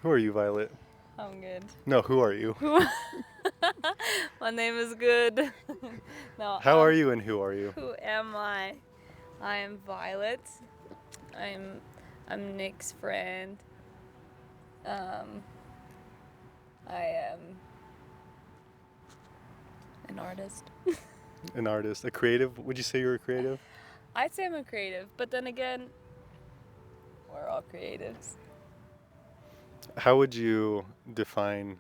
Who are you, Violet? I'm good. No, who are you? My name is good. No, How are you and who are you? who am I? I am Violet. I'm I'm Nick's friend. Um, I am an artist. An artist, a creative? Would you say you're a creative? I'd say I'm a creative, but then again, we're all creatives. How would you define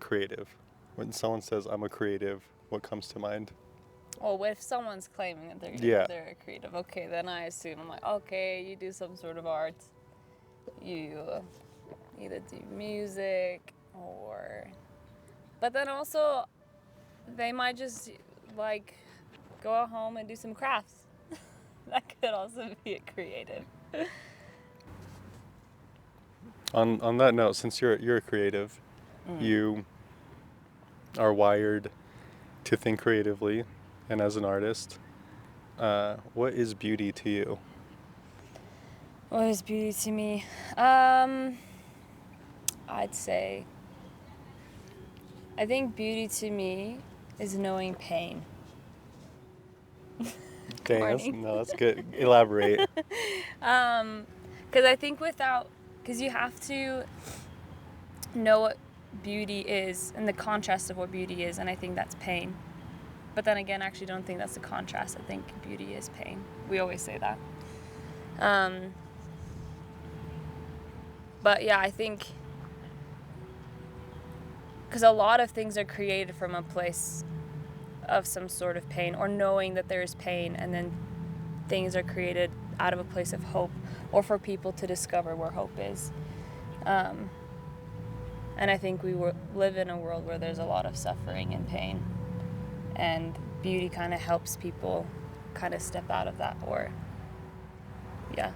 creative? When someone says I'm a creative, what comes to mind? Well, if someone's claiming that Yeah. they're a creative, okay, then I assume I'm like, okay, you do some sort of art. You either do music or, but then also they might just like go at home and do some crafts. That could also be a creative. On that note, since you're a creative, you are wired to think creatively, and as an artist, what is beauty to you? What is beauty to me? I'd say, I think beauty to me is knowing pain. Dang, Corny. that's good. Elaborate. Because I think because you have to know what beauty is and the contrast of what beauty is, and I think that's pain. But then again, I actually don't think that's the contrast. I think beauty is pain. We always say that. But yeah, I think because a lot of things are created from a place of some sort of pain, or knowing that there is pain, and then things are created out of a place of hope, or for people to discover where hope is. And I think we live in a world where there's a lot of suffering and pain, and beauty kind of helps people kind of step out of that, or yeah.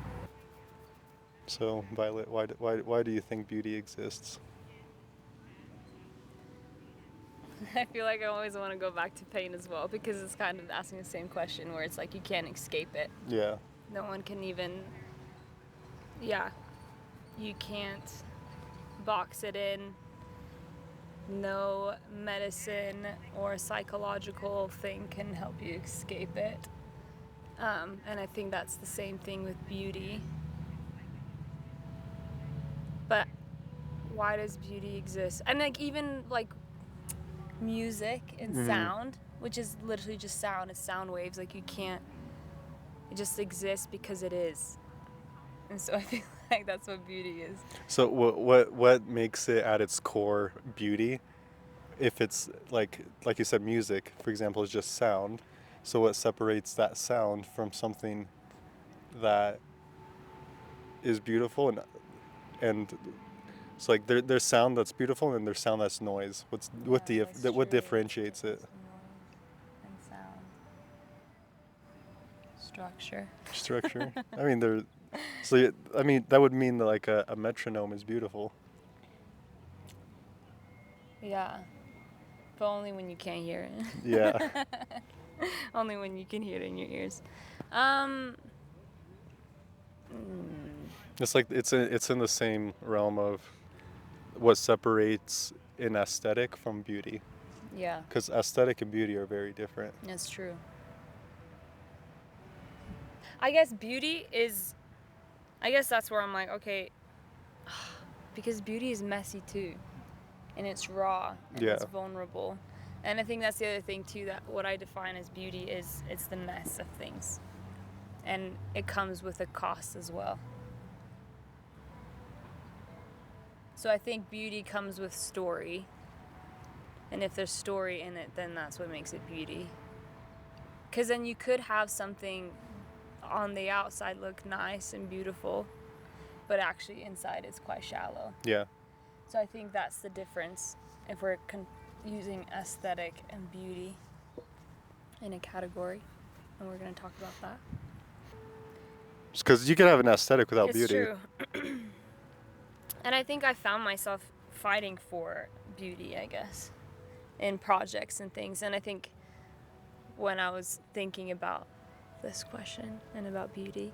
So, Violet, why do you think beauty exists? I feel like I always want to go back to pain as well, because it's kind of asking the same question where it's like you can't escape it. Yeah. No one can even, yeah, you can't box it in. No medicine or psychological thing can help you escape it. And I think that's the same thing with beauty. But why does beauty exist? And like even like music and sound, which is literally just sound, it's sound waves. Like you can't, it just exists because it is. And so I feel like that's what beauty is. So what makes it at its core beauty? If it's like you said, music, for example, is just sound. So what separates that sound from something that is beautiful, and it's like there's sound that's beautiful and there's sound that's noise. What differentiates it? And sound. Structure. Structure. I mean that would mean that like a metronome is beautiful. Yeah. But only when you can't hear it. Yeah. Only when you can hear it in your ears. It's like it's in the same realm of what separates an aesthetic from beauty, Yeah, because aesthetic and beauty are very different. that's true. I guess that's where I'm like, okay, because beauty is messy too. And it's raw and Yeah. it's vulnerable. And I think that's the other thing too, that what I define as beauty is it's the mess of things. And it comes with a cost as well. So I think beauty comes with story. And if there's story in it, then that's what makes it beauty. Because then you could have something on the outside look nice and beautiful, but actually inside it's quite shallow. Yeah. So I think that's the difference if we're using aesthetic and beauty in a category, and we're going to talk about that. Because you can have an aesthetic without It's beauty. true. And I think I found myself fighting for beauty, I guess, in projects and things. And I think when I was thinking about this question and about beauty,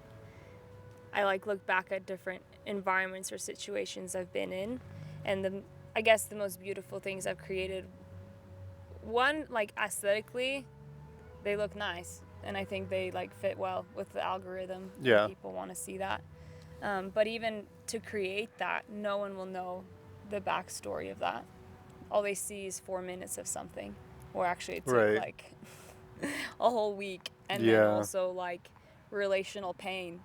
I like look back at different environments or situations I've been in, and I guess the most beautiful things I've created, one, like aesthetically, they look nice, and I think they like fit well with the algorithm. Yeah. People want to see that. But even to create that, no one will know the backstory of that. All they see is 4 minutes of something, or actually it took Right. like a whole week, and then Yeah. also like relational pain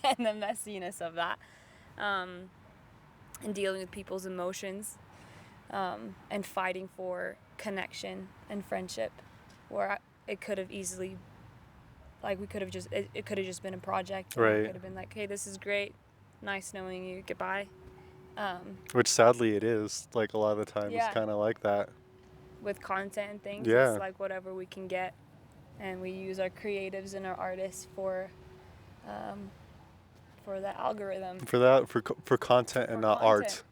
and the messiness of that, and dealing with people's emotions, and fighting for connection and friendship, where it could have easily, like, we could have just, it could have just been a project. And Right. It could have been like, hey, this is great, nice knowing you, goodbye. Which sadly it is, like a lot of the time Yeah. it's kind of like that. With content and things, Yeah. it's like whatever we can get, and we use our creatives and our artists for the algorithm. For content and For not content. art,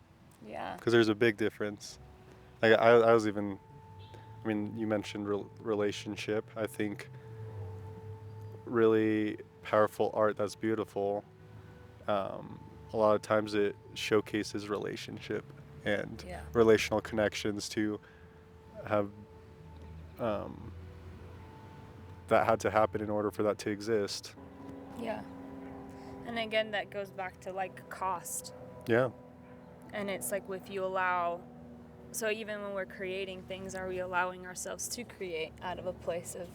Yeah. because there's a big difference. Like I was even, I mean, you mentioned relationship. I think really powerful art that's beautiful, a lot of times it showcases relationship and Yeah. relational connections to have that had to happen in order for that to exist. Yeah. And again, that goes back to like cost. Yeah. And it's like, if you allow, so even when we're creating things, are we allowing ourselves to create out of a place of,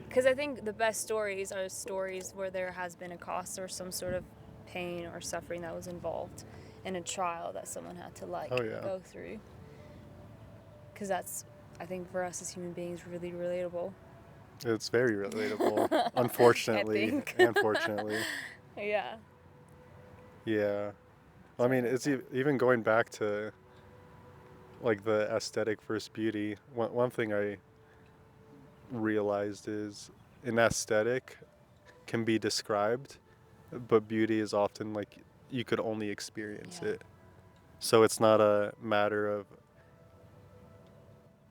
because I think the best stories are stories where there has been a cost or some sort of pain or suffering that was involved in a trial that someone had to like Oh, yeah. go through. Because that's, I think for us as human beings, really relatable. It's very relatable, unfortunately. I think. Unfortunately. Yeah. Yeah. I mean, it's even going back to like the aesthetic versus beauty. One thing I realized is an aesthetic can be described, but beauty is often like you could only experience Yeah. it. So it's not a matter of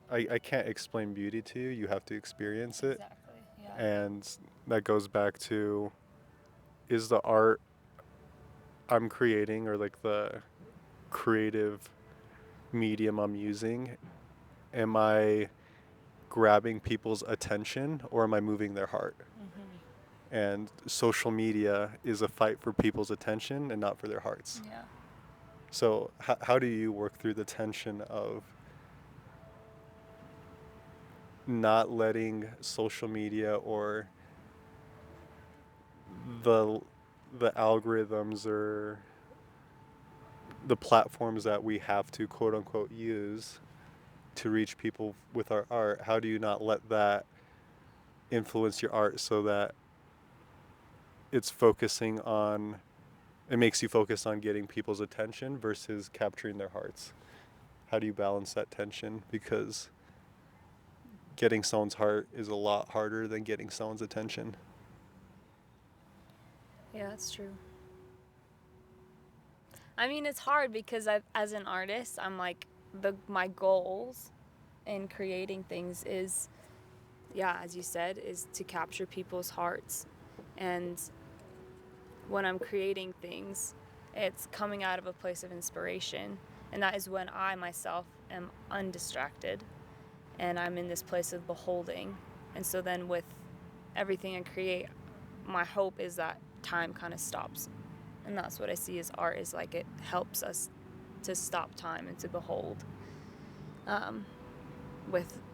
I can't explain beauty to you, you have to experience it. Exactly. Yeah. And that goes back to, is the art I'm creating or like the creative medium I'm using, am I grabbing people's attention or am I moving their heart? Mm-hmm. And social media is a fight for people's attention and not for their hearts. Yeah. So how do you work through the tension of not letting social media or the algorithms or the platforms that we have to quote unquote use to reach people with our art, how do you not let that influence your art so that it's focusing on, it makes you focus on getting people's attention versus capturing their hearts? How do you balance that tension? Because getting someone's heart is a lot harder than getting someone's attention. Yeah, that's true. I mean, it's hard because as an artist, I'm like, my goals in creating things is, yeah, as you said, is to capture people's hearts. And when I'm creating things, it's coming out of a place of inspiration. And that is when I myself am undistracted and I'm in this place of beholding. And so then with everything I create, my hope is that time kind of stops. And that's what I see as art, is like it helps us to stop time and to behold.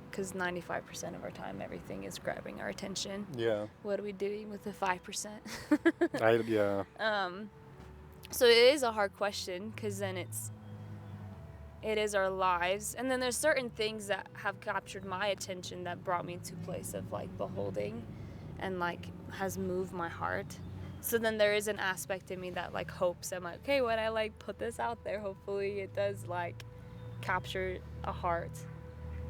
Because 95% of our time, everything is grabbing our attention. Yeah. What are we doing with the 5%? Yeah. So it is a hard question, because then it is our lives. And then there's certain things that have captured my attention that brought me to a place of like beholding and like has moved my heart. So then there is an aspect in me that like hopes, I'm like, okay, when I like put this out there, hopefully it does like capture a heart.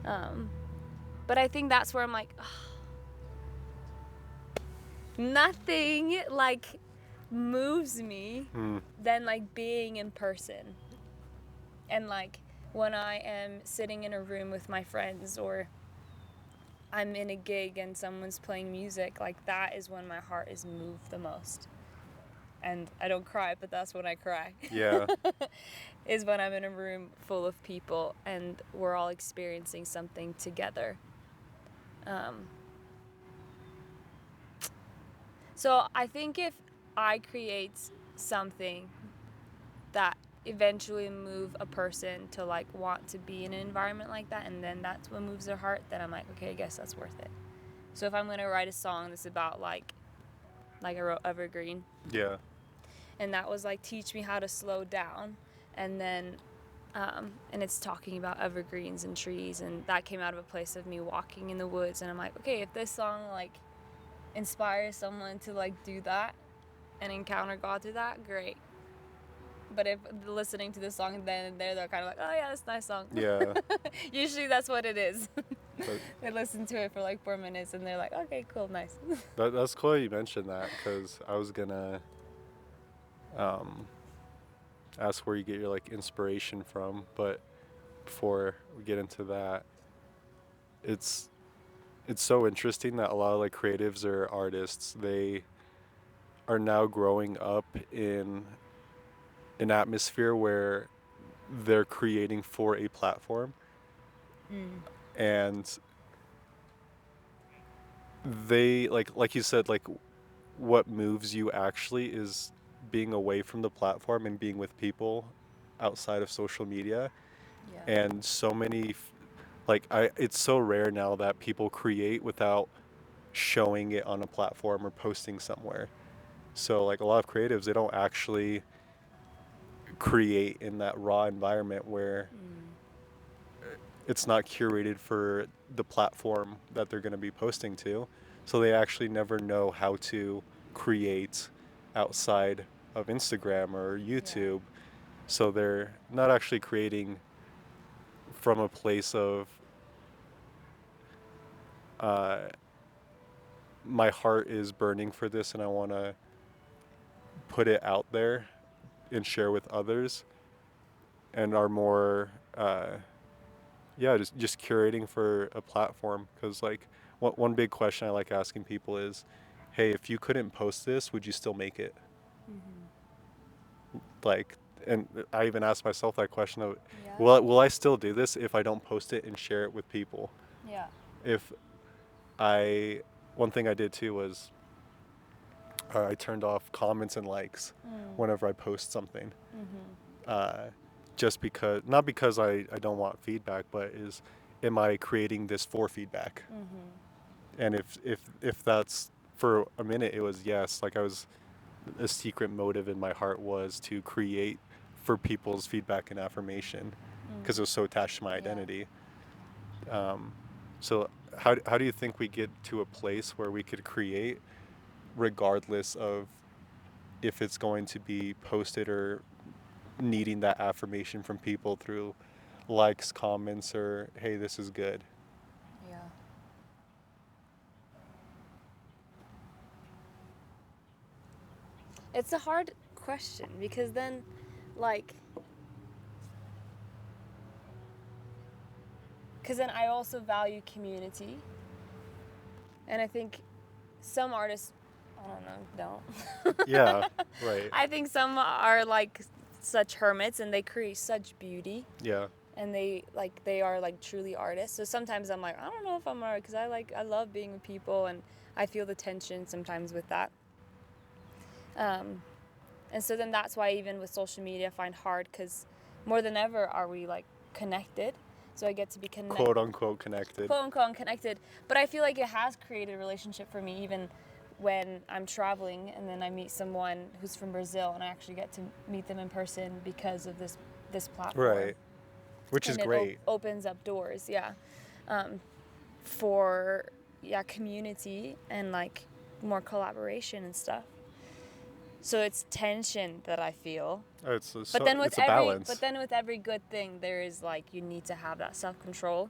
But I think that's where I'm like, nothing like moves me than like being in person. And like when I am sitting in a room with my friends, or I'm in a gig and someone's playing music, like that is when my heart is moved the most. and I don't cry, but that's when I cry. Yeah. Is when I'm in a room full of people and we're all experiencing something together. So I think if I create something that eventually move a person to like want to be in an environment like that, and then that's what moves their heart, then I'm like, okay, I guess that's worth it. So if I'm gonna write a song that's about like I wrote Evergreen, Yeah. and that was like teach me how to slow down, and then and it's talking about evergreens and trees, and that came out of a place of me walking in the woods, and I'm like, okay, if this song like inspires someone to like do that and encounter God through that, great. But if listening to the song then and there, they're kind of like, oh yeah, that's a nice song. Yeah. Usually that's what it is. But They listen to it for like 4 minutes and they're like, okay, cool, nice. that's cool you mentioned that, because I was gonna ask where you get your like inspiration from, but before we get into that, it's so interesting that a lot of like creatives or artists, they are now growing up in an atmosphere where they're creating for a platform, and they like you said, like what moves you actually is being away from the platform and being with people outside of social media. Yeah. And so many like I it's so rare now that people create without showing it on a platform or posting somewhere. So like a lot of creatives, they don't actually create in that raw environment where it's not curated for the platform that they're going to be posting to. So they actually never know how to create outside of Instagram or YouTube. So they're not actually creating from a place of uh, my heart is burning for this and I want to put it out there and share with others, and are more yeah, just curating for a platform. Because like one big question I like asking people is, hey, if you couldn't post this, would you still make it? Like, and I even asked myself that question of, Yeah. will I still do this if I don't post it and share it with people? Yeah. If I One thing I did too was I turned off comments and likes whenever I post something. Uh, just because, not because I don't want feedback, but is, am I creating this for feedback? And if that's, for a minute it was yes, like I was, a secret motive in my heart was to create for people's feedback and affirmation, because it was so attached to my identity. So how do you think we get to a place where we could create regardless of if it's going to be posted or needing that affirmation from people through likes, comments, or hey, this is good? Yeah. It's a hard question because then, like, because then I also value community. And I think some artists, I don't know, don't. Yeah, right. I think some are like such hermits and they create such beauty. Yeah. And they are like truly artists. So sometimes I'm like, I don't know if I'm art because I love being with people and I feel the tension sometimes with that. And so then that's why even with social media I find hard, because more than ever are we like connected. So I get to be connected. Quote unquote connected. Quote unquote connected. But I feel like it has created a relationship for me even when I'm traveling and then I meet someone who's from Brazil and I actually get to meet them in person because of this platform. Right. Which is and great. It opens up doors, yeah, for community and like more collaboration and stuff. So it's tension that I feel. Oh, it's But then with it's a balance. But then with every good thing, there is like you need to have that self-control.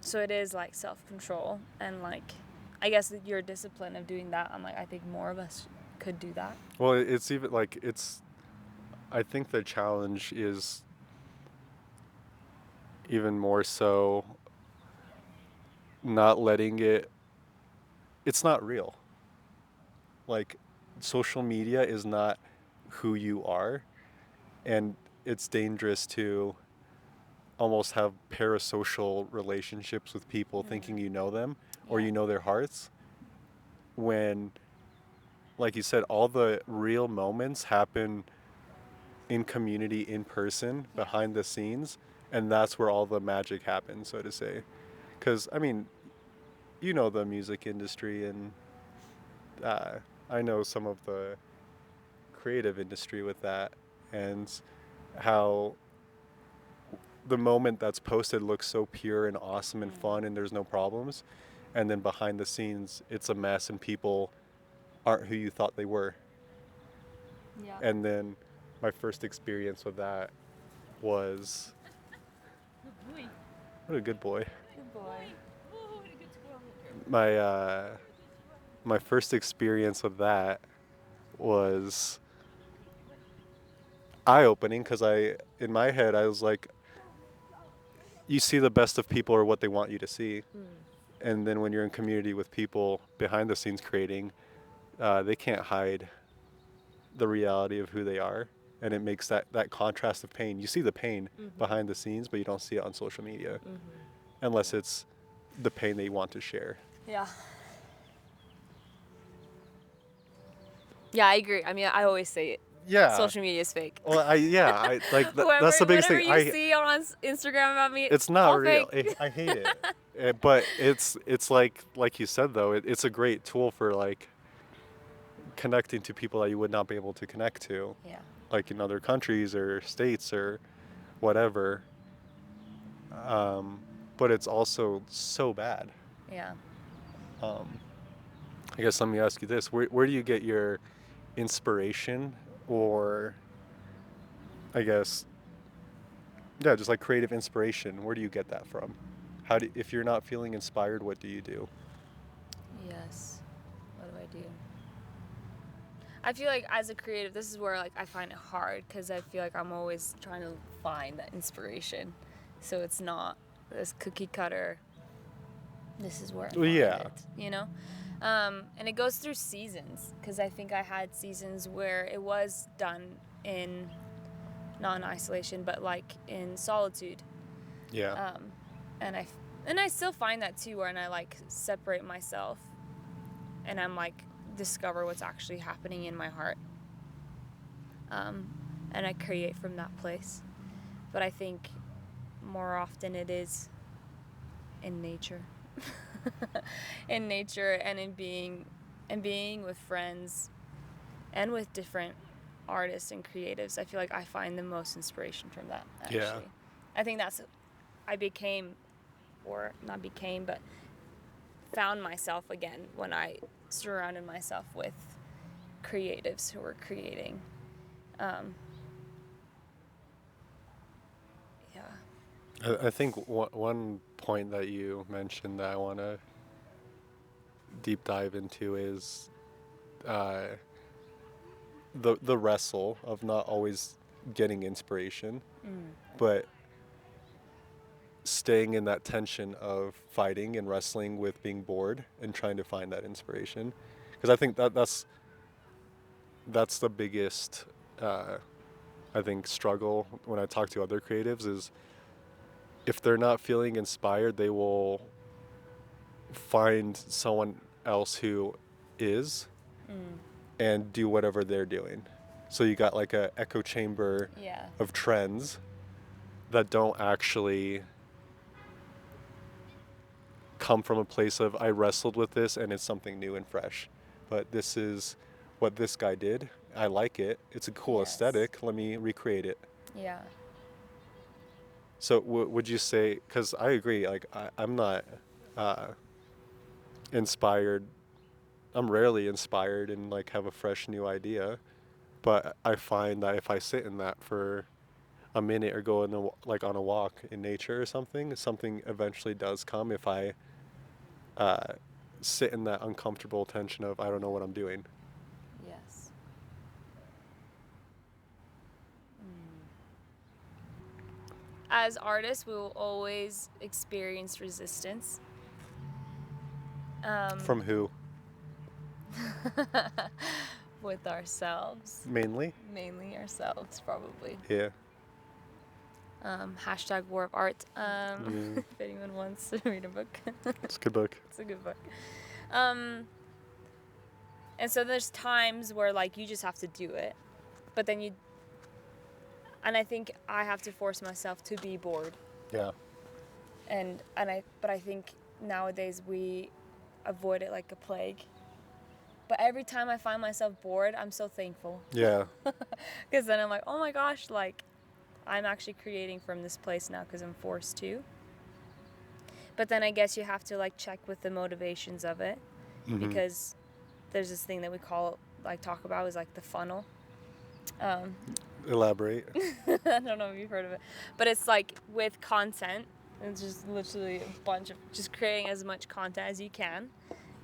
So it is like self-control and like, I guess your discipline of doing that. I'm like, I think more of us could do that. Well, it's even like I think the challenge is even more so not letting it's not real. Like, social media is not who you are, and it's dangerous to almost have parasocial relationships with people thinking you know them or Yeah. you know their hearts when, like you said, all the real moments happen in community, in person, Yeah. behind the scenes, and that's where all the magic happens, so to say. Because, I mean, you know the music industry, and uh, I know some of the creative industry with that, and how the moment that's posted looks so pure and awesome and fun and there's no problems, and then behind the scenes it's a mess and people aren't who you thought they were. Yeah. And then my first experience with that was, what a good boy. Good boy. My first experience with that was eye-opening, because in my head I was like, you see the best of people or what they want you to see, and then when you're in community with people behind the scenes creating, they can't hide the reality of who they are, and it makes that contrast of pain. You see the pain behind the scenes, but you don't see it on social media, unless it's the pain they want to share. Yeah. Yeah, I agree. I mean, I always say it. Yeah. Social media is fake. Well, I like that's the biggest Whatever thing. you see on Instagram about me, It's not all real. fake. I hate it. But it's like you said though, it's a great tool for like connecting to people that you would not be able to connect to, Yeah. like in other countries or states or whatever. But it's also so bad. Yeah. I guess let me ask you this: where do you get your inspiration, or I guess, yeah, just like creative inspiration? Where do you get that from? If you're not feeling inspired, what do you do? Yes. What do I do? I feel like as a creative, this is where like I find it hard because I feel like I'm always trying to find that inspiration. So it's not this cookie cutter. This is where I Well, find yeah. it, you know? And it goes through seasons because I think I had seasons where it was done in not in isolation, but like in solitude. Yeah. And I still find that too, where I like separate myself, and I'm like discover what's actually happening in my heart, and I create from that place. But I think more often it is in nature, in nature, and in being with friends, and with different artists and creatives. I feel like I find the most inspiration from that. Actually, Yeah. I think that's I became, or not became, but found myself again when I surrounded myself with creatives who were creating. Yeah. I think one point that you mentioned that I want to deep dive into is the wrestle of not always getting inspiration, but staying in that tension of fighting and wrestling with being bored and trying to find that inspiration. Because I think that's the biggest I think struggle when I talk to other creatives is if they're not feeling inspired, they will find someone else who is and do whatever they're doing. So you got like a echo chamber Yeah. of trends that don't actually come from a place of I wrestled with this and it's something new and fresh. But this is what this guy did. I like it. It's a cool Yes. aesthetic. Let me recreate it. Yeah. So would you say, because I agree, like I'm not inspired. I'm rarely inspired and like have a fresh new idea. But I find that if I sit in that for a minute or go like on a walk in nature or something eventually does come if I sit in that uncomfortable tension of I don't know what I'm doing. Yes. As artists, we will always experience resistance. From who? With ourselves. Mainly. Mainly ourselves, probably. Yeah. Hashtag War of Art. Yeah. If anyone wants to read a book. It's a good book. It's a good book. And so there's times where like you just have to do it, but then and I think I have to force myself to be bored. Yeah. But I think nowadays we avoid it like a plague. But every time I find myself bored, I'm so thankful. Yeah. Because then I'm like, oh my gosh, like I'm actually creating from this place now because I'm forced to. But then I guess you have to like check with the motivations of it, because there's this thing that we talk about is like the funnel. Elaborate. I don't know if you've heard of it, but it's like with content, it's just literally a bunch of just creating as much content as you can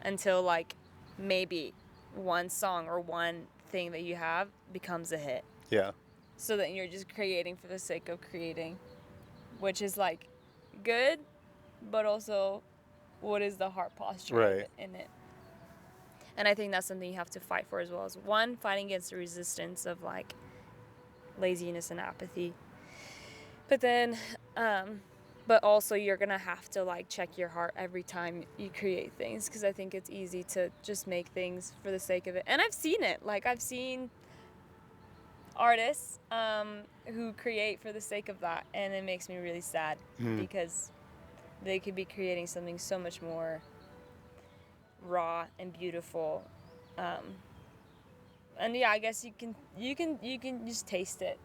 until like maybe one song or one thing that you have becomes a hit. Yeah. So that you're just creating for the sake of creating, which is like good, but also what is the heart posture Right. in it? And I think that's something you have to fight for as well. As one, fighting against the resistance of like laziness and apathy. But then, but also you're gonna have to like check your heart every time you create things, because I think it's easy to just make things for the sake of it. And I've seen it. Like I've seen artists who create for the sake of that, and it makes me really sad because they could be creating something so much more raw and beautiful. And yeah, I guess you can just taste it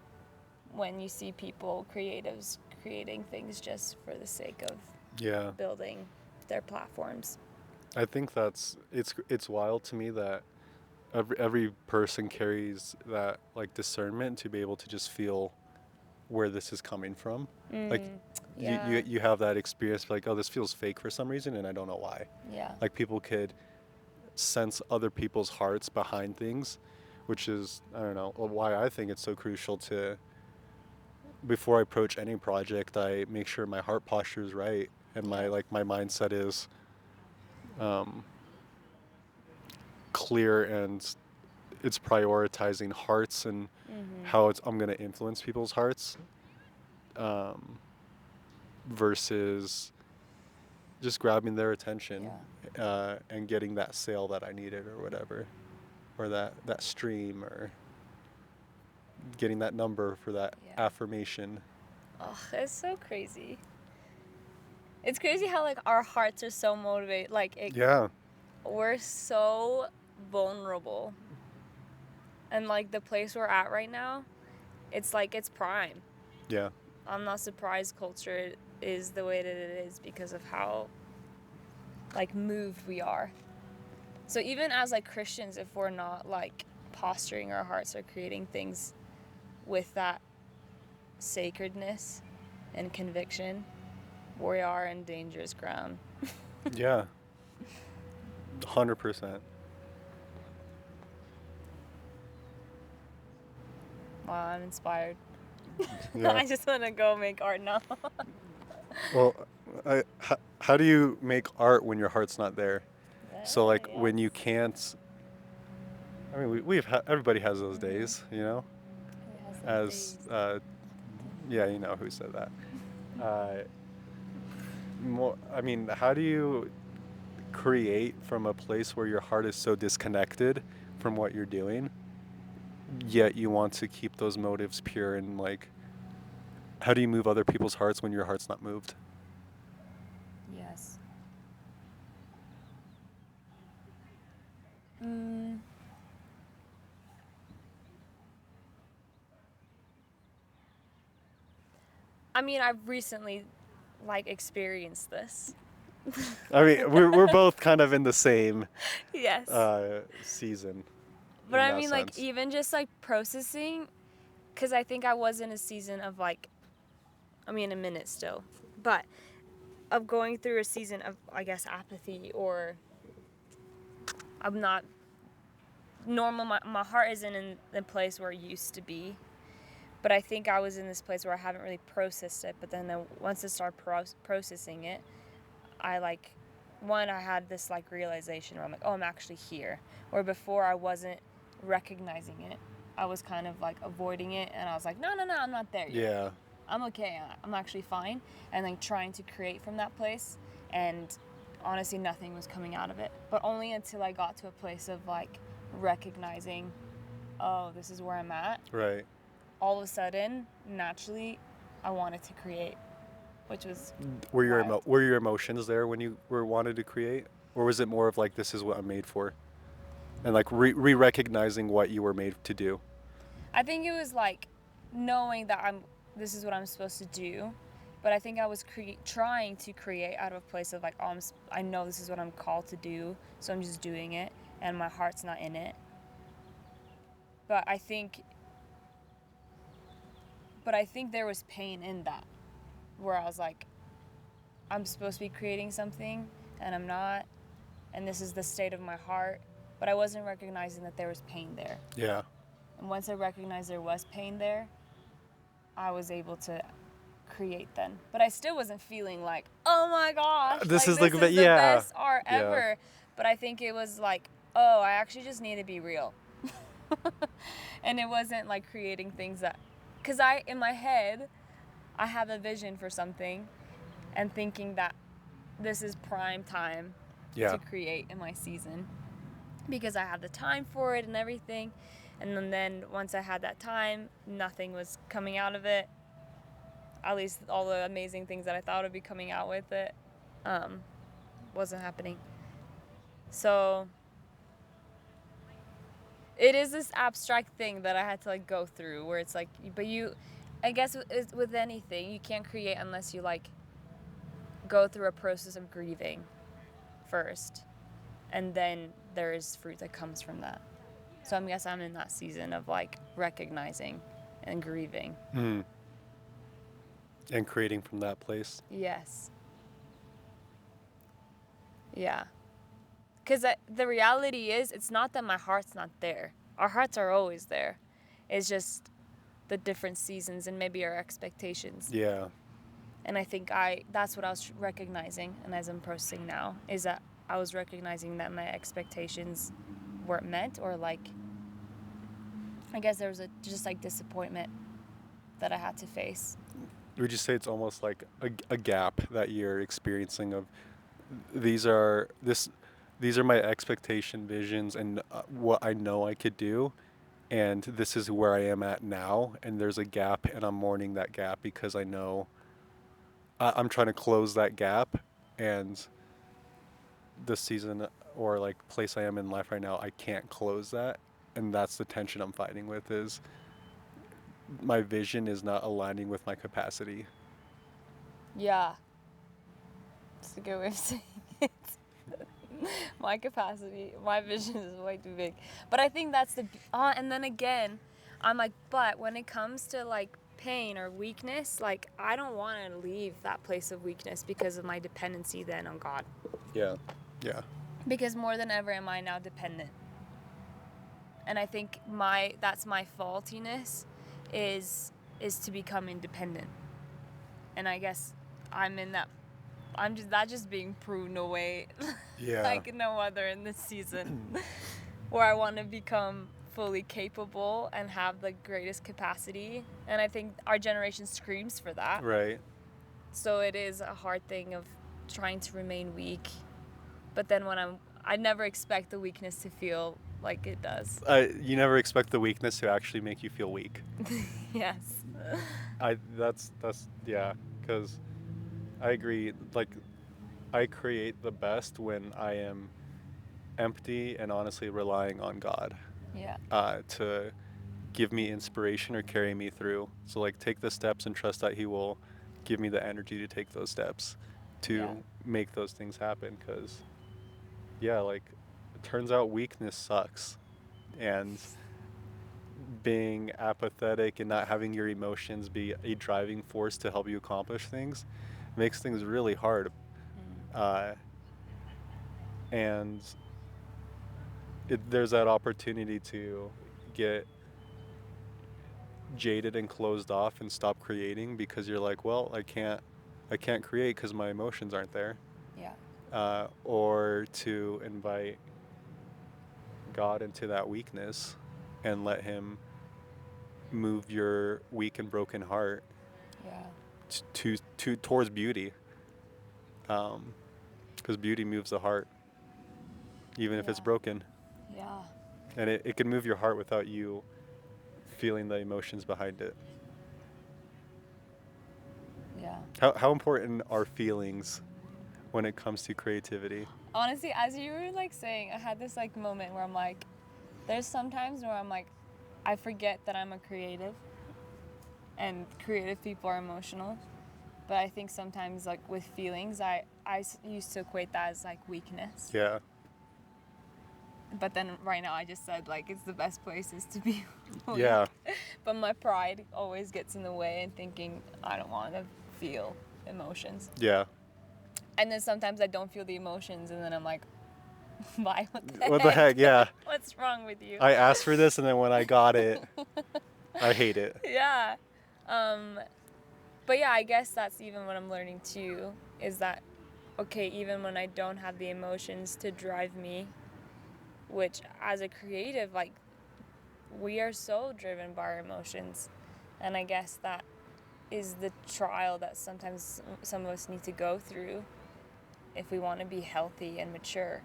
when you see people, creatives, creating things just for the sake of Yeah. building their platforms. I think it's wild to me that every person carries that like discernment to be able to just feel where this is coming from. Like Yeah. you have that experience like, oh, this feels fake for some reason and I don't know why. Yeah. Like people could sense other people's hearts behind things, which is, I don't know, why I think it's so crucial to, before I approach any project, I make sure my heart posture is right and my mindset is clear, and it's prioritizing hearts and how I'm going to influence people's hearts, versus just grabbing their attention and getting that sale that I needed or whatever, or that stream, or getting that number for that affirmation. Oh, it's so crazy. It's crazy how like our hearts are so motivated. Like we're so vulnerable. And like the place we're at right now, it's like it's prime. Yeah. I'm not surprised culture is the way that it is because of how like moved we are. So even as like Christians, if we're not like posturing our hearts or creating things with that sacredness and conviction, we are in dangerous ground. Yeah. 100%. Wow, I'm inspired. Yeah. I just want to go make art now. Well, how do you make art when your heart's not there? So like when you can't, I mean, everybody has those days, you know, as, yeah, you know who said that. I mean, how do you create from a place where your heart is so disconnected from what you're doing, yet you want to keep those motives pure? And like, how do you move other people's hearts when your heart's not moved? Yes. I mean, I've recently like experienced this. I mean, we're both kind of in the same season. But I mean, like, even just like processing, because I think I was in a season of like, I mean, a minute still, but of going through a season of, I guess, apathy, or I'm not normal. My heart isn't in the place where it used to be. But I think I was in this place where I haven't really processed it. But then once I started processing it, I like one, I had this like realization where I'm like, oh, I'm actually here. Where before I wasn't recognizing it. I was kind of like avoiding it, and I was like, no, I'm not there yet. Yeah. I'm okay. I'm actually fine. And like trying to create from that place, and honestly, nothing was coming out of it. But only until I got to a place of like recognizing, oh, this is where I'm at. Right. All of a sudden, naturally, I wanted to create, which was Were your wild. were your emotions there when you were wanted to create, or was it more of like this is what I'm made for, and like recognizing what you were made to do? I think it was like knowing that this is what I'm supposed to do, but I think I was trying to create out of a place of like, oh, I know this is what I'm called to do, so I'm just doing it, and my heart's not in it. But I think there was pain in that, where I was like, I'm supposed to be creating something, and I'm not, and this is the state of my heart, but I wasn't recognizing that there was pain there. Yeah. And once I recognized there was pain there, I was able to create then. But I still wasn't feeling like, oh my gosh, This is this like, is the yeah. best art Yeah. ever. But I think it was like, oh, I actually just need to be real. And it wasn't like creating things that, because in my head, I have a vision for something and thinking that this is prime time Yeah. to create in my season, because I have the time for it and everything. And then once I had that time, nothing was coming out of it. At least all the amazing things that I thought would be coming out with it wasn't happening. So it is this abstract thing that I had to like go through, where it's like, but I guess with anything, you can't create unless you like go through a process of grieving first, and then there is fruit that comes from that. So I guess I'm in that season of like recognizing and grieving. Mm. And creating from that place. Yes. Yeah. Because the reality is, it's not that my heart's not there. Our hearts are always there. It's just the different seasons and maybe our expectations. Yeah. And I think that's what I was recognizing, and as I'm processing now, is that I was recognizing that my expectations weren't met, or like, I guess there was just like disappointment that I had to face. Would you say it's almost like a gap that you're experiencing of these are my expectation visions and what I know I could do, and this is where I am at now, and there's a gap, and I'm mourning that gap because I know I'm trying to close that gap, and the season or like place I am in life right now, I can't close that, and that's the tension I'm fighting with, is my vision is not aligning with my capacity. Yeah. That's a good way of saying it. My capacity, my vision is way too big. But I think that's and then again, I'm like, but when it comes to like pain or weakness, like I don't want to leave that place of weakness because of my dependency then on God. Yeah. Yeah. Because more than ever am I now dependent. And I think that's my faultiness is to become independent. And I guess that just being proven away Yeah. like no other in this season, where I want to become fully capable and have the greatest capacity. And I think our generation screams for that. Right. So it is a hard thing of trying to remain weak. But then I never expect the weakness to feel like it does. You never expect the weakness to actually make you feel weak. Yes. That's yeah, because I agree. Like, I create the best when I am empty and honestly relying on God. Yeah. To give me inspiration or carry me through. So like, take the steps and trust that He will give me the energy to take those steps to make those things happen. Because yeah, like, it turns out weakness sucks, and being apathetic and not having your emotions be a driving force to help you accomplish things makes things really hard. And there's that opportunity to get jaded and closed off and stop creating because you're like, well, I can't create because my emotions aren't there. Yeah. or to invite God into that weakness and let Him move your weak and broken heart Yeah. to towards beauty, because beauty moves the heart, even if it's Yeah. broken, Yeah. and it can move your heart without you feeling the emotions behind it. Yeah. How important are feelings when it comes to creativity? Honestly, as you were like saying, I had this like moment where I'm like, there's sometimes where I'm like, I forget that I'm a creative, and creative people are emotional. But I think sometimes like with feelings, I used to equate that as like weakness. Yeah. But then right now I just said like it's the best places to be weak. Yeah. But my pride always gets in the way and thinking I don't want to feel emotions. Yeah. And then sometimes I don't feel the emotions and then I'm like, why? What the What the heck? heck? Yeah. What's wrong with you? I asked for this, and then when I got it, I hate it. Yeah. But yeah, I guess that's even what I'm learning too, is that, okay, even when I don't have the emotions to drive me, which as a creative, like, we are so driven by our emotions. And I guess that is the trial that sometimes some of us need to go through if we want to be healthy and mature,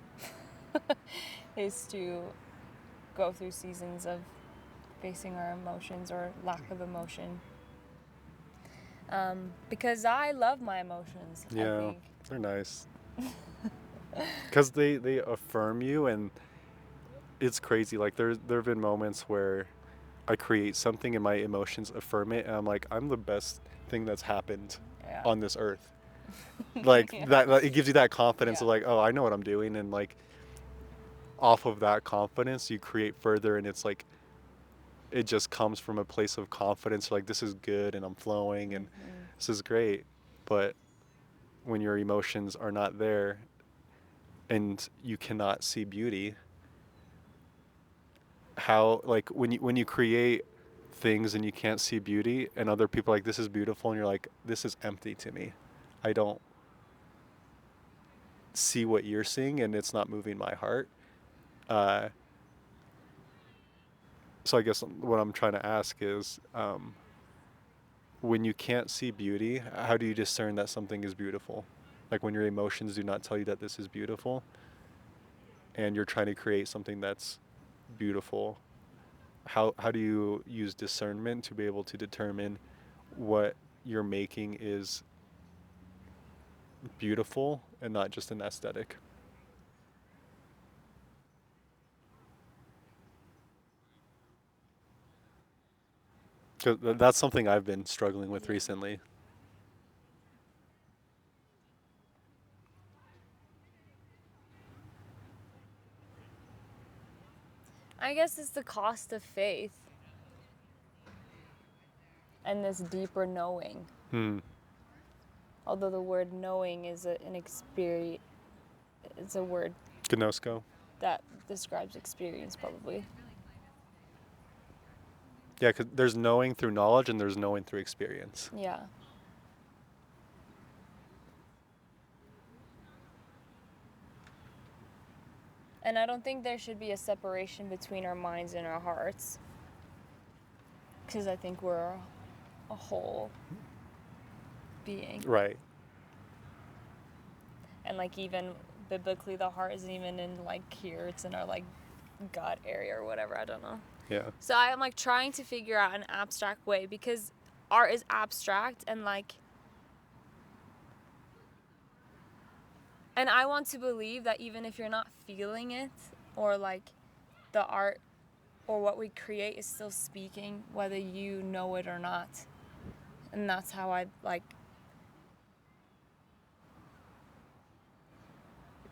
is to go through seasons of facing our emotions or lack of emotion. Because I love my emotions, I Yeah, think. they're nice. Because they affirm you, and it's crazy. Like there have been moments where I create something and my emotions affirm it, and I'm like, I'm the best thing that's happened Yeah. on this earth. Like Yeah. that, like, it gives you that confidence Yeah. of like, oh, I know what I'm doing, and like off of that confidence, you create further, and it's like it just comes from a place of confidence. Like, this is good, and I'm flowing, and this is great. But when your emotions are not there, and you cannot see beauty, how, like, when you create things and you can't see beauty, and other people are like, this is beautiful, and you're like, this is empty to me, I don't see what you're seeing, and it's not moving my heart. uh, so I guess what I'm trying to ask is, when you can't see beauty, how do you discern that something is beautiful? Like when your emotions do not tell you that this is beautiful, and you're trying to create something that's beautiful, how do you use discernment to be able to determine what you're making is beautiful and not just an aesthetic? 'Cause that's something I've been struggling with recently. I guess it's the cost of faith and this deeper knowing. Hmm. Although the word knowing is an experience, it's a word Gnosko. that describes experience probably. Yeah, because there's knowing through knowledge and there's knowing through experience. Yeah. And I don't think there should be a separation between our minds and our hearts. Because I think we're a whole being. Right. And like even biblically, the heart isn't even in like here, it's in our like gut area or whatever, I don't know. Yeah. So I'm like trying to figure out an abstract way because art is abstract and like, and I want to believe that even if you're not feeling it, or like the art or what we create is still speaking, whether you know it or not. And that's how I like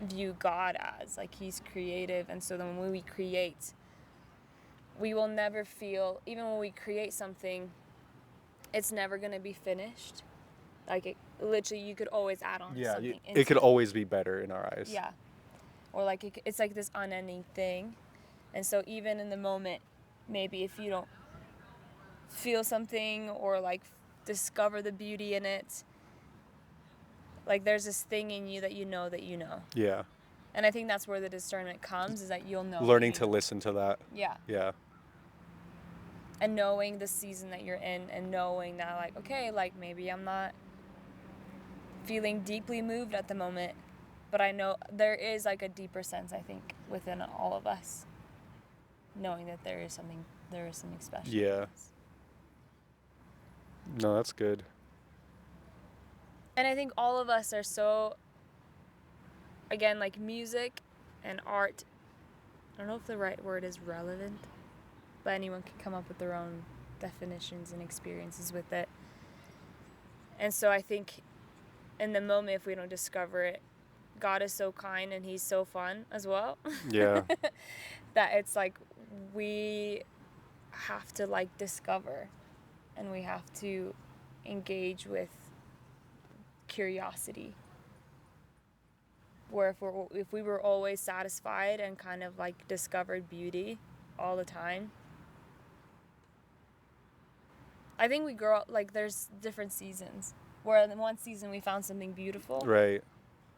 view God as. Like, he's creative, and so then when we create, we will never feel, even when we create something, it's never going to be finished. Like, it, literally, you could always add on Yeah, something. it could always be better in our eyes. Yeah. Or like, it's like this unending thing. And so even in the moment, maybe if you don't feel something or like discover the beauty in it, Like there's this thing in you that you know that you know. Yeah. And I think that's where the discernment comes, is that you'll know. Learning that to you know. listen to that. Yeah. Yeah. And knowing the season that you're in, and knowing that, like, okay, like maybe I'm not feeling deeply moved at the moment, but I know there is like a deeper sense, I think, within all of us, knowing that there is something special. Yeah. No, that's good. And I think all of us are so, again, like music and art, I don't know if the right word is relevant, but anyone can come up with their own definitions and experiences with it. And so I think in the moment, if we don't discover it, God is so kind and he's so fun as well. Yeah. That it's like we have to like discover, and we have to engage with curiosity. Where if we were always satisfied and kind of like discovered beauty all the time, I think we grow up, like there's different seasons where in one season we found something beautiful, Right.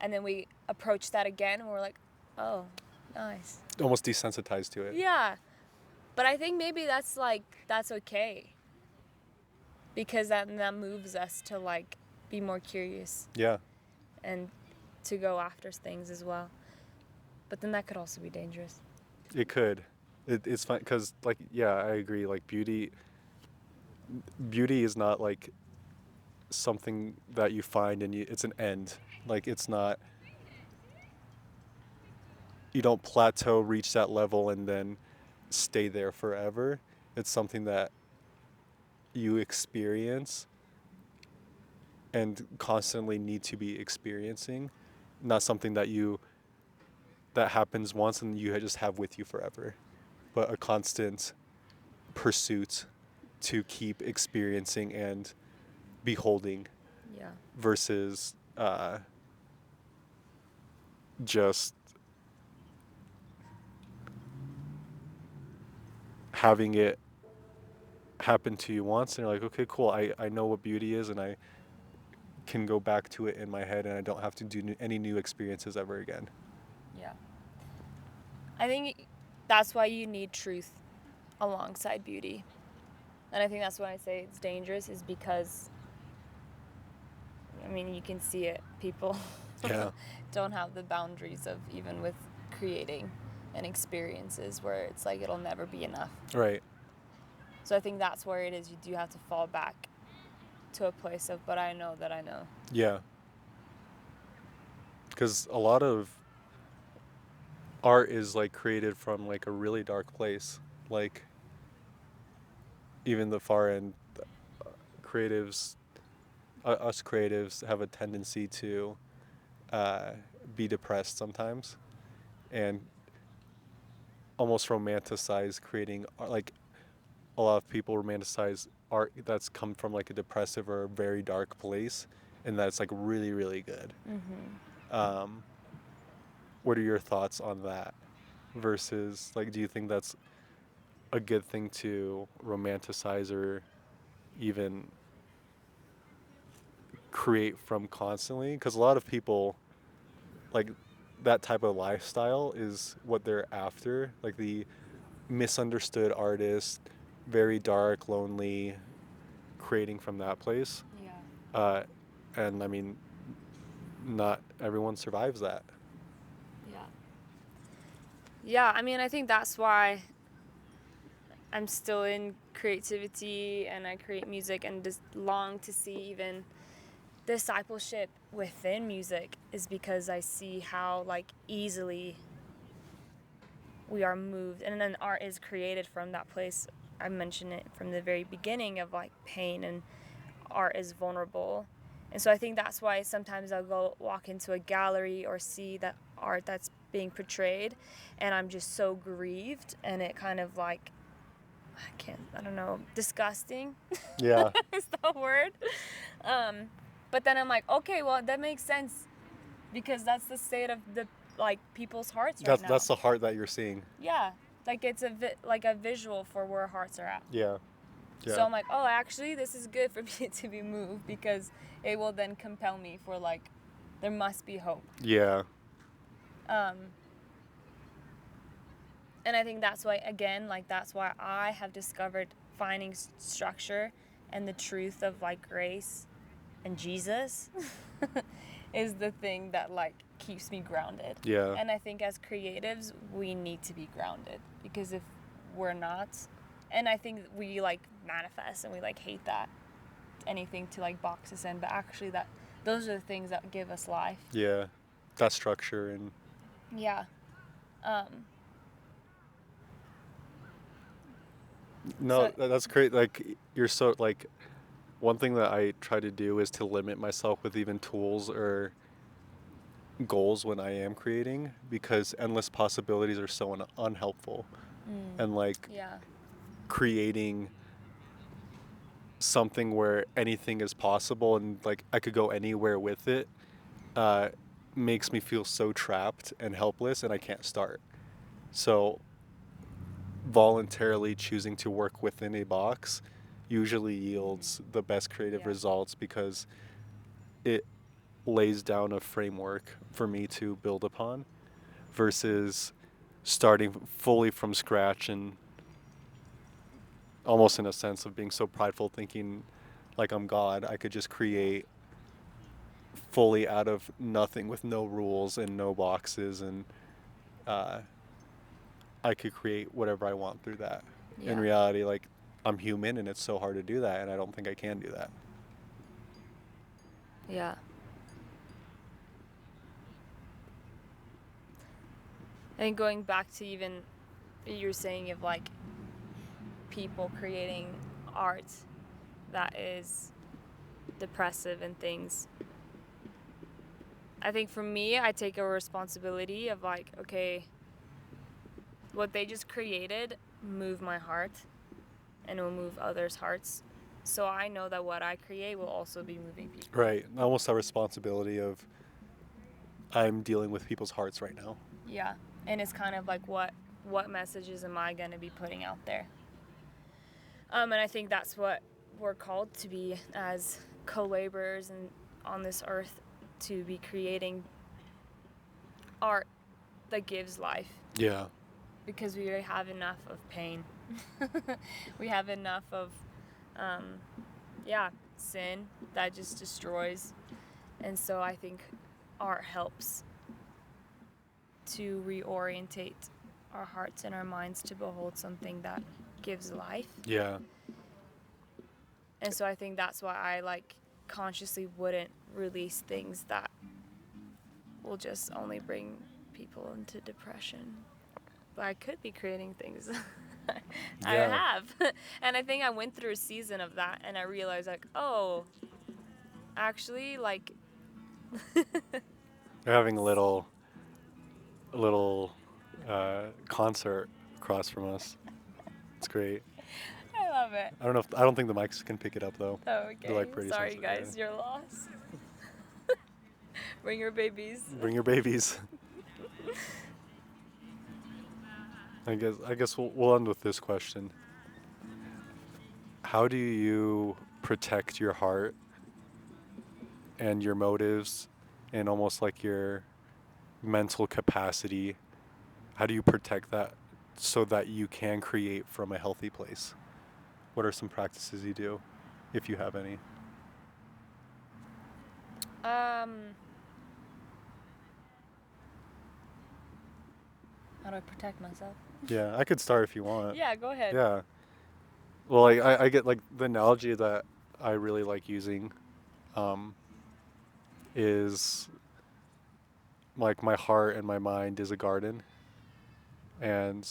and then we approach that again and we're like, oh, nice. Almost desensitized to it. Yeah. But I think maybe that's okay, because that moves us to like be more curious Yeah. and to go after things as well. But then that could also be dangerous. It could. It's fun because, like, yeah, I agree. Like, beauty is not like something that you find and it's an end. Like, it's not. You don't plateau, reach that level, and then stay there forever. It's something that you experience and constantly need to be experiencing, not something that happens once and you just have with you forever, but a constant pursuit to keep experiencing and beholding. Yeah. Versus just having it happen to you once and you're like, okay, cool, I know what beauty is and I can go back to it in my head and I don't have to do any new experiences ever again. Yeah. I think that's why you need truth alongside beauty. And I think that's why I say it's dangerous, is because, I mean, you can see it. People Yeah. don't have the boundaries of even with creating and experiences, where it's like it'll never be enough. Right. So I think that's where it is. You do have to fall back to a place of, but I know that I know. Yeah. Because a lot of art is like created from like a really dark place. Like even the far end creatives, us creatives have a tendency to be depressed sometimes and almost romanticize creating art. Like a lot of people romanticize art that's come from like a depressive or a very dark place, and that's like really, really good. Mm-hmm. What are your thoughts on that? Versus, like, do you think that's a good thing to romanticize or even create from constantly? Because a lot of people, like, that type of lifestyle is what they're after. Like the misunderstood artist, very dark, lonely, creating from that place. Yeah. And I mean, not everyone survives that. Yeah. Yeah, I mean, I think that's why I'm still in creativity and I create music and just long to see even discipleship within music, is because I see how like easily we are moved, and then art is created from that place. I mentioned it from the very beginning of like pain, and art is vulnerable. And so I think that's why sometimes I'll go walk into a gallery or see that art that's being portrayed and I'm just so grieved, and it kind of like, I don't know, disgusting. Yeah. is the word. But then I'm like, okay, well, that makes sense, because that's the state of the like people's hearts right now. That's the heart that you're seeing. Yeah, like it's like a visual for where hearts are at. Yeah. Yeah. So I'm like, oh, actually, this is good for me to be moved, because it will then compel me for like There must be hope. Yeah. And I think that's why, again, like that's why I have discovered finding structure and the truth of like grace and Jesus is the thing that like keeps me grounded. Yeah. And I think as creatives, we need to be grounded, because if we're not, and I think we like manifest and we like hate that, anything to like box us in, but actually that those are the things that give us life. Yeah. That structure and Yeah. no, So that's great. Like you're so like one thing that I try to do is to limit myself with even tools or goals when I am creating, because endless possibilities are so unhelpful. And like yeah. creating something where anything is possible and like I could go anywhere with it uh, makes me feel so trapped and helpless, and I can't start. So voluntarily choosing to work within a box usually yields the best creative Yeah. results, because it lays down a framework for me to build upon versus starting fully from scratch and almost in a sense of being so prideful, thinking like I'm God. I could just create fully out of nothing with no rules and no boxes, and uh, I could create whatever I want through that. In Yeah. reality, like I'm human and it's so hard to do that, and I don't think I can do that. Yeah. And going back to even you're saying of like people creating art that is depressive and things. I think for me, I take a responsibility of like, okay, what they just created moved my heart and it will move others' hearts. So I know that what I create will also be moving people. Right. Almost a responsibility of I'm dealing with people's hearts right now. Yeah. And it's kind of like what messages am I going to be putting out there? And I think that's what we're called to be as co-laborers and on this earth, to be creating art that gives life, Yeah. because we have enough of pain. We have enough of sin that just destroys. And so I think art helps to reorientate our hearts and our minds to behold something that gives life. Yeah. And so I think that's why I like consciously wouldn't release things that will just only bring people into depression. But I could be creating things. I Yeah. have. And I think I went through a season of that, and I realized like, oh, actually, like They're having a little concert across from us. It's great. I love it. I don't think the mics can pick it up though. Oh, They're okay. like pretty Sorry, sensitive. guys, you're lost. Bring your babies. Bring your babies. I guess we'll end with this question. How do you protect your heart and your motives and almost like your mental capacity? How do you protect that so that you can create from a healthy place? What are some practices you do, if you have any? How do I protect myself? Yeah, I could start if you want. Yeah, go ahead. Yeah. Well, like I get like the analogy that I really like using is like my heart and my mind is a garden, and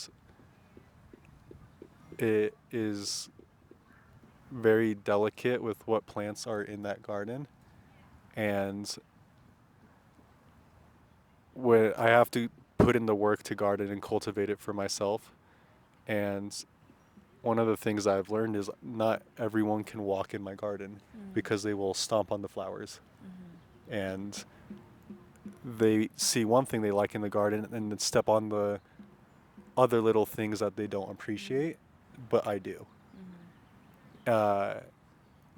it is very delicate with what plants are in that garden, and when I have to put in the work to garden and cultivate it for myself. And one of the things I've learned is not everyone can walk in my garden because they will stomp on the flowers. And they see one thing they like in the garden and then step on the other little things that they don't appreciate, but I do.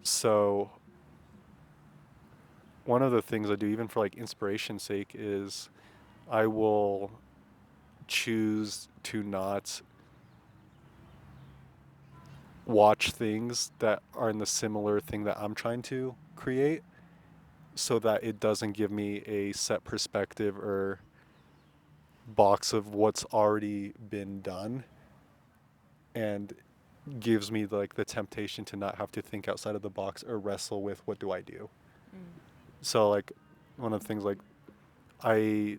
So one of the things I do, even for like inspiration's sake, is I will choose to not watch things that are in the similar thing that I'm trying to create, so that it doesn't give me a set perspective or box of what's already been done, and gives me like the temptation to not have to think outside of the box or wrestle with what do I do. Mm. So like one of the things like I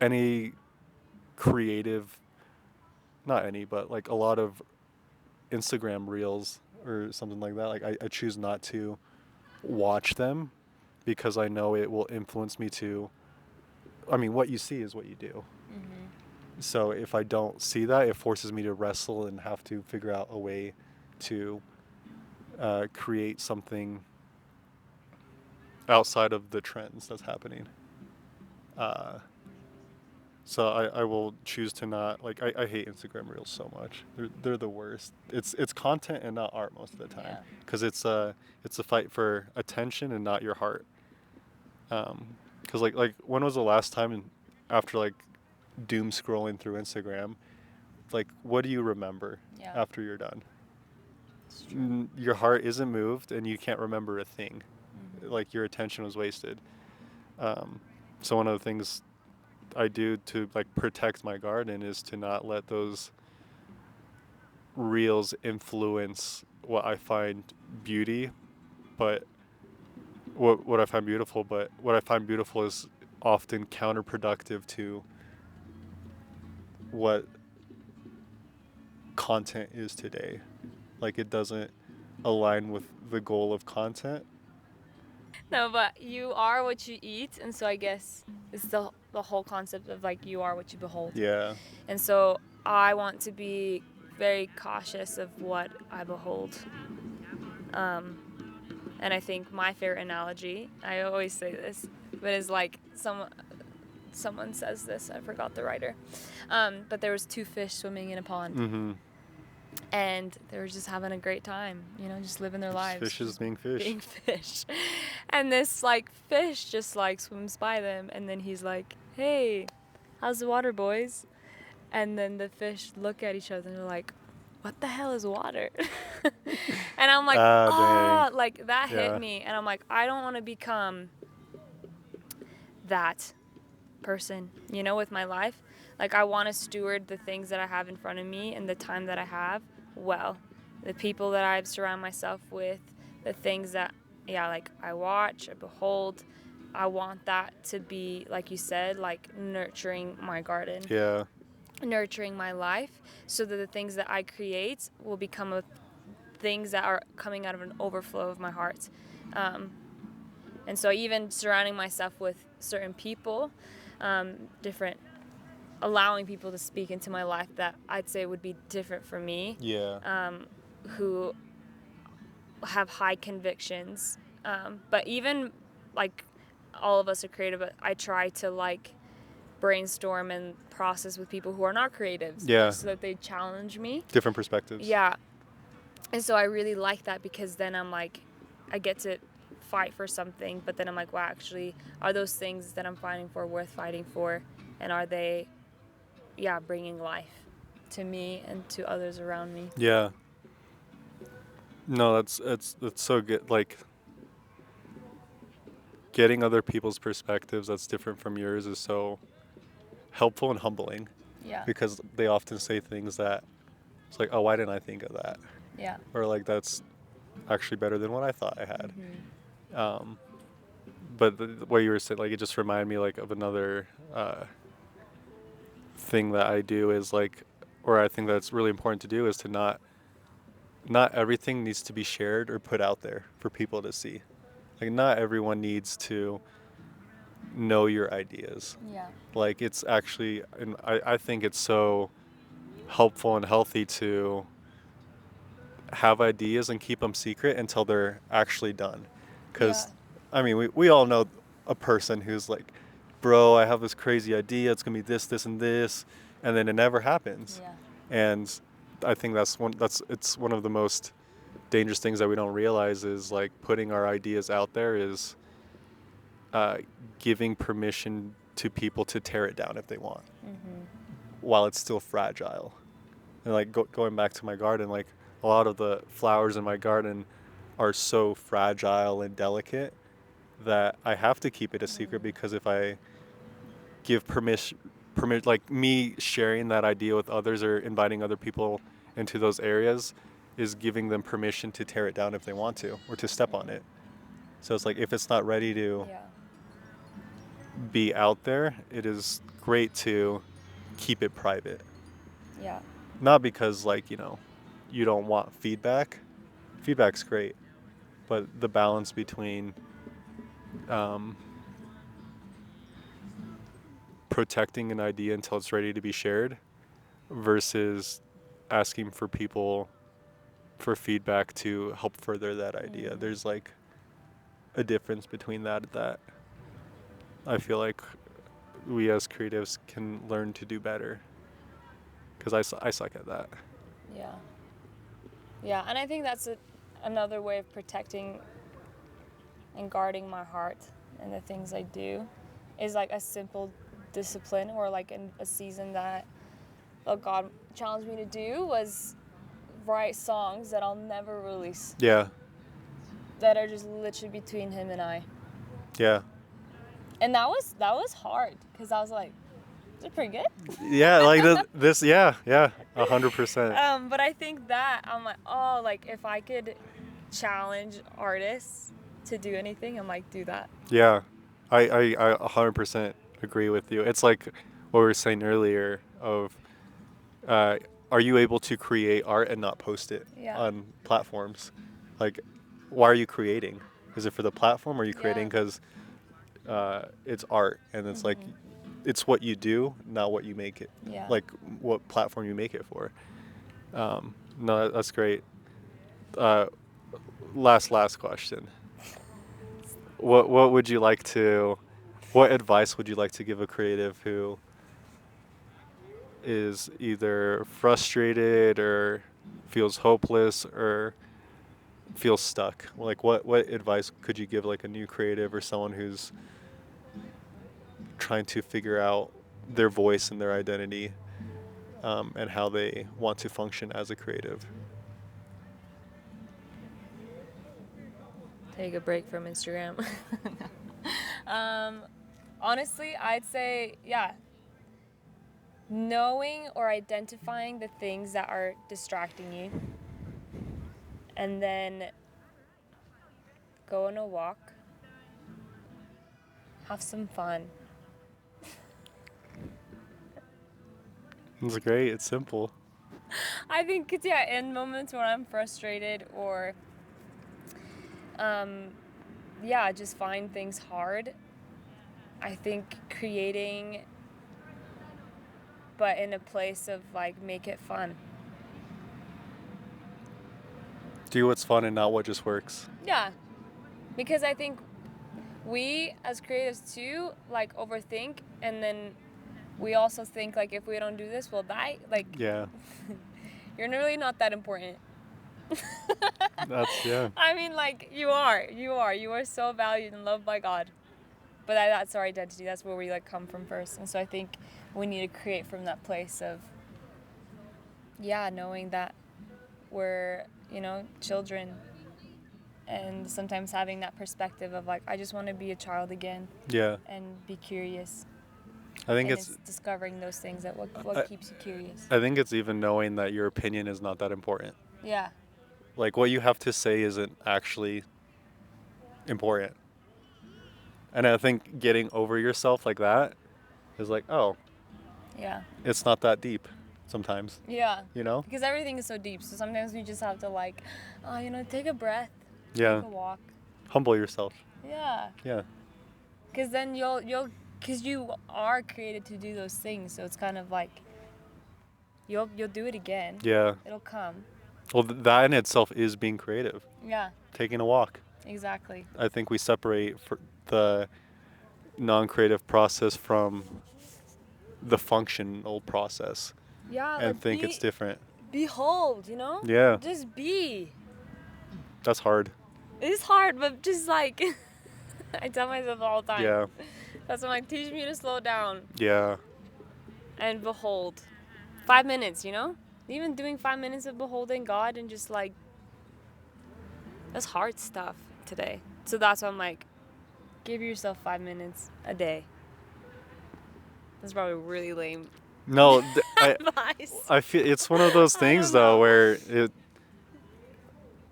any creative, not any, but like a lot of Instagram reels or something like that, like I choose not to watch them because I know it will influence me to, I mean, what you see is what you do. Mm-hmm. So if I don't see that, it forces me to wrestle and have to figure out a way to create something outside of the trends that's happening. Uh, so I will choose to not, like, I hate Instagram reels so much. They're the worst. It's content and not art most of the time, Yeah. because it's a fight for attention and not your heart. Because like when was the last time after like doom scrolling through Instagram, like what do you remember Yeah. after you're done? It's true. Your heart isn't moved and you can't remember a thing. Mm-hmm. Like your attention was wasted. Um, so one of the things I do to like protect my garden is to not let those reels influence what I find beauty, but what I find beautiful, but what I find beautiful is often counterproductive to what content is today. Like it doesn't align with the goal of content. No, but you are what you eat, and so I guess it's the whole concept of like you are what you behold. Yeah. And so I want to be very cautious of what I behold. Um, and I think my favorite analogy, I always say this, but is like someone says this. I forgot the writer, but there was two fish swimming in a pond, Mm-hmm. and they were just having a great time, just living their Just lives, fishes just being fish. being fish. And this like fish just like swims by them, and then he's like, "Hey, how's the water, boys?" And then the fish look at each other and they're like, "What the hell is water?" And I'm like, Ah, "Oh, dang. like that hit Yeah. me." And I'm like, I don't want to become that person, with my life. Like I want to steward the things that I have in front of me and the time that I have well. The people that I surround myself with, the things that like I watch, I behold, I want that to be, like you said, like nurturing my garden, Yeah. nurturing my life, so that the things that I create will become things that are coming out of an overflow of my heart. And so even surrounding myself with certain people, different, allowing people to speak into my life that I'd say would be different for me, Yeah. who have high convictions. But even like all of us are creative, but I try to like brainstorm and process with people who are not creatives, Yeah. so that they challenge me. Different perspectives. Yeah. And so I really like that, because then I'm like, I get to fight for something, but then I'm like, wow, actually, are those things that I'm fighting for worth fighting for? And are they, bringing life to me and to others around me? Yeah. No, that's so good. Like getting other people's perspectives that's different from yours is so helpful and humbling, Yeah. because they often say things that it's like, oh, why didn't I think of that? Yeah. Or like that's actually better than what I thought I had. Mm-hmm. Um, but what you were saying, like it just reminded me like of another thing that I do is like, or I think that's really important to do is to not everything needs to be shared or put out there for people to see. Like not everyone needs to know your ideas. Yeah. Like it's actually, and I think it's so helpful and healthy to have ideas and keep them secret until they're actually done. Yeah. Because, I mean, we all know a person who's like, bro, I have this crazy idea. It's going to be this, this, and this. And then it never happens. Yeah. And I think it's one of the most dangerous things that we don't realize is like putting our ideas out there is uh, giving permission to people to tear it down if they want, Mm-hmm. while it's still fragile. And like going back to my garden, like a lot of the flowers in my garden are so fragile and delicate that I have to keep it a secret, because if I give like me sharing that idea with others or inviting other people into those areas is giving them permission to tear it down if they want to, or to step on it. So it's like, if it's not ready to Yeah. be out there, it is great to keep it private. Yeah. Not because, like, you don't want feedback. Feedback's great, but the balance between um, protecting an idea until it's ready to be shared versus asking for people for feedback to help further that idea. There's like a difference between that I feel like we as creatives can learn to do better, because I suck at that. Yeah. Yeah, and I think that's another way of protecting and guarding my heart and the things I do, is like a simple discipline, or like in a season that God challenged me to do was write songs that I'll never release, Yeah, that are just literally between him and I. yeah, And that was hard, because I was like, is it pretty good? yeah. Like this, yeah, 100%. But I think that I'm like, oh, like if I could challenge artists to do anything, I'm like, do that. Yeah, I 100% agree with you. It's like what we were saying earlier of, uh, are you able to create art and not post it Yeah. on platforms? Like, why are you creating? Is it for the platform, or are you creating Yeah. because it's art, and it's like, it's what you do, not what you make it. Yeah. Like what platform you make it for. No, that's great. Uh, last question. What would you like to? What advice would you like to give a creative who is either frustrated or feels hopeless or feels stuck? Like, what advice could you give, like, a new creative or someone who's trying to figure out their voice and their identity, and how they want to function as a creative? Take a break from Instagram. Honestly, I'd say, yeah, knowing or identifying the things that are distracting you, and then go on a walk, have some fun. It's great. It's simple. I think, 'cause, yeah, in moments when I'm frustrated or, yeah, just find things hard, I think creating, but in a place of like, make it fun. Do what's fun and not what just works. Yeah, because I think we as creatives too, like, overthink, and then we also think like, if we don't do this, we'll die. Like, Yeah. you're really not that important. Yeah. I mean, like, you are so valued and loved by God. But that's our identity. That's where we like come from first. And so I think we need to create from that place of, yeah, knowing that we're, children, and sometimes having that perspective of like, I just want to be a child again Yeah. and be curious. I think And it's discovering those things, that what keeps you curious. I think it's even knowing that your opinion is not that important. Yeah. Like, what you have to say isn't actually important. And I think getting over yourself like that is like, oh, Yeah. it's not that deep sometimes, Yeah. you know? Because everything is so deep. So sometimes we just have to like, take a breath, Yeah. take a walk. Humble yourself. Yeah. Yeah. Because then because you are created to do those things. So it's kind of like, you'll do it again. Yeah. It'll come. Well, that in itself is being creative. Yeah. Taking a walk. Exactly. I think we separate the non-creative process from the functional process, Yeah. and like think it's different. Behold, Yeah. Just be. That's hard. It's hard, but just like, I tell myself all the time. Yeah. That's why I'm like, teach me to slow down Yeah. and behold. 5 minutes, Even doing 5 minutes of beholding God and just like, that's hard stuff today. So that's why I'm like, give yourself 5 minutes a day. That's probably really lame No, advice. I feel it's one of those I things don't though know. where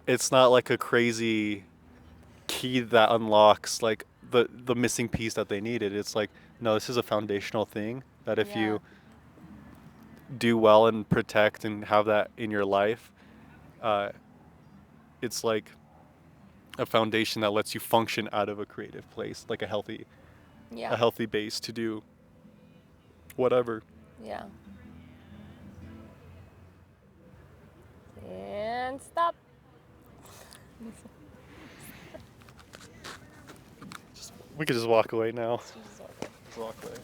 it's not like a crazy key that unlocks like the missing piece that they needed. It's like, no, this is a foundational thing that if Yeah. you do well and protect and have that in your life, it's like a foundation that lets you function out of a creative place, like a Yeah. healthy base to do whatever. Yeah. And stop. We could just walk away now. Just walk away. Just walk away.